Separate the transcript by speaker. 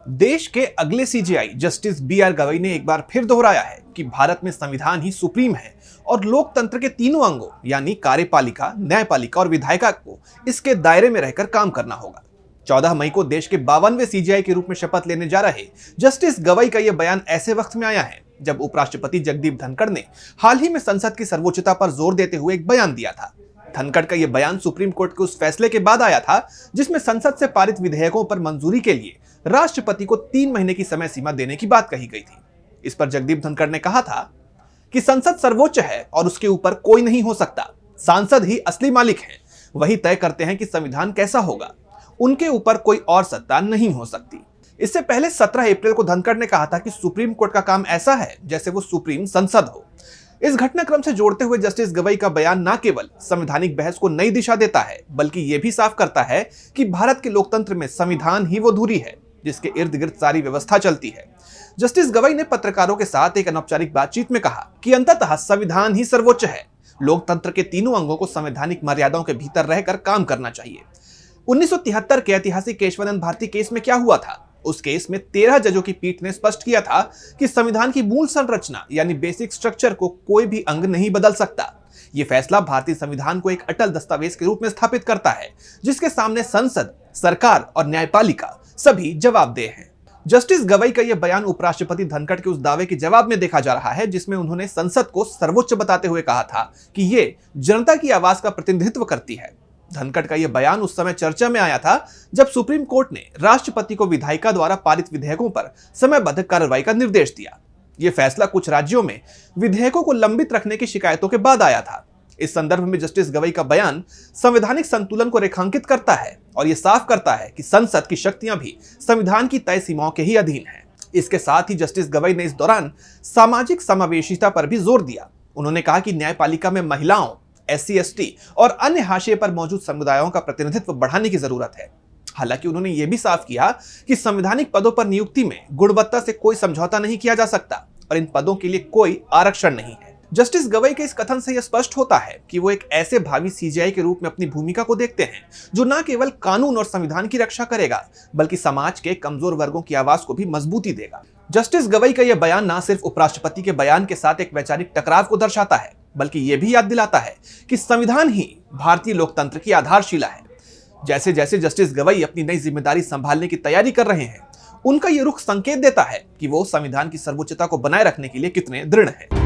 Speaker 1: देश के अगले सीजेआई जस्टिस बी.आर. गवई ने एक बार फिर दोहराया है कि भारत में संविधान ही सुप्रीम है और लोकतंत्र के तीनों अंगों यानी कार्यपालिका, न्यायपालिका और विधायिका को इसके दायरे में रहकर काम करना होगा। 14 मई को देश के 52वें सीजेआई के रूप में शपथ लेने जा रहे जस्टिस गवई का यह बयान ऐसे वक्त में आया है जब उपराष्ट्रपति जगदीप धनखड़ ने हाल ही में संसद की सर्वोच्चता पर जोर देते हुए एक बयान दिया था। धनखड़ का यह बयान सुप्रीम कोर्ट के उस फैसले के बाद आया था जिसमें संसद से पारित विधेयकों पर मंजूरी के लिए राष्ट्रपति को 3 महीने की समय सीमा देने की बात कही गई थी। इस पर जगदीप धनखड़ ने कहा था कि संसद सर्वोच्च है और उसके ऊपर कोई नहीं हो सकता। सांसद ही असली मालिक हैं, वही तय करते हैं कि संविधान कैसा होगा, उनके ऊपर कोई और सत्ता नहीं हो सकती। इससे पहले 17 अप्रैल को धनखड़ ने कहा था कि सुप्रीम कोर्ट का काम ऐसा है जैसे वो सुप्रीम संसद हो। इस घटनाक्रम से जोड़ते हुए जस्टिस गवई का बयान न केवल संवैधानिक बहस को नई दिशा देता है बल्कि यह भी साफ करता है कि भारत के लोकतंत्र में संविधान ही वो धुरी है जिसके इर्द गिर्द सारी व्यवस्था चलती है। जस्टिस गवई ने पत्रकारों के साथ एक अनौपचारिक बातचीत में कहा कि अंततः संविधान ही सर्वोच्च है। लोकतंत्र के तीनों अंगों को संवैधानिक मर्यादाओं के भीतर रहकर काम करना चाहिए। 1973 के ऐतिहासिक केशवानंद भारती केस में क्या हुआ था? उस केस में 13 जजों की पीठ ने स्पष्ट किया था कि संविधान की मूल संरचना यानी बेसिक स्ट्रक्चर को कोई भी अंग नहीं बदल सकता। यह फैसला भारतीय संविधान को एक अटल दस्तावेज के रूप में स्थापित करता है जिसके सामने संसद, सरकार और न्यायपालिका सभी जवाबदेह हैं। जस्टिस गवई का यह बयान उपराष्ट्रपति धनखड़ के उस दावे के जवाब में देखा जा रहा है जिसमें उन्होंने संसद को सर्वोच्च बताते हुए कहा था कि यह जनता की आवाज का प्रतिनिधित्व करती है। धनखड़ का यह बयान उस समय चर्चा में आया था जब सुप्रीम कोर्ट ने राष्ट्रपति को विधायिका द्वारा पारित विधेयकों पर समयबद्ध कार्रवाई का निर्देश दिया। यह फैसला कुछ राज्यों में विधेयकों को लंबित रखने की शिकायतों के बाद आया था। इस संदर्भ में जस्टिस गवई का बयान संवैधानिक संतुलन को रेखांकित करता है और यह साफ करता है कि संसद की शक्तियां भी संविधान की तय सीमाओं के ही अधीन हैं। इसके साथ ही जस्टिस गवई ने इस दौरान सामाजिक समावेशिता पर भी जोर दिया। उन्होंने कहा कि न्यायपालिका में महिलाओं, SC, ST और अन्य हाशिए पर मौजूद समुदायों का प्रतिनिधित्व बढ़ाने की जरूरत है। हालांकि उन्होंने यह भी साफ किया कि संवैधानिक पदों पर नियुक्ति में गुणवत्ता से कोई समझौता नहीं किया जा सकता और इन पदों के लिए कोई आरक्षण नहीं है। जस्टिस गवई के इस कथन से यह स्पष्ट होता है कि वो एक ऐसे भावी सीजेआई के रूप में अपनी भूमिका को देखते हैं जो न केवल कानून और संविधान की रक्षा करेगा बल्कि समाज के कमजोर वर्गों की आवाज को भी मजबूती देगा। जस्टिस गवई का यह बयान न सिर्फ उपराष्ट्रपति के बयान के साथ एक वैचारिक टकराव को दर्शाता है बल्कि यह भी याद दिलाता है कि संविधान ही भारतीय लोकतंत्र की आधारशिला है। जैसे जैसे जस्टिस गवई अपनी नई जिम्मेदारी संभालने की तैयारी कर रहे हैं, उनका यह रुख संकेत देता है कि वो संविधान की सर्वोच्चता को बनाए रखने के लिए कितने दृढ़ हैं।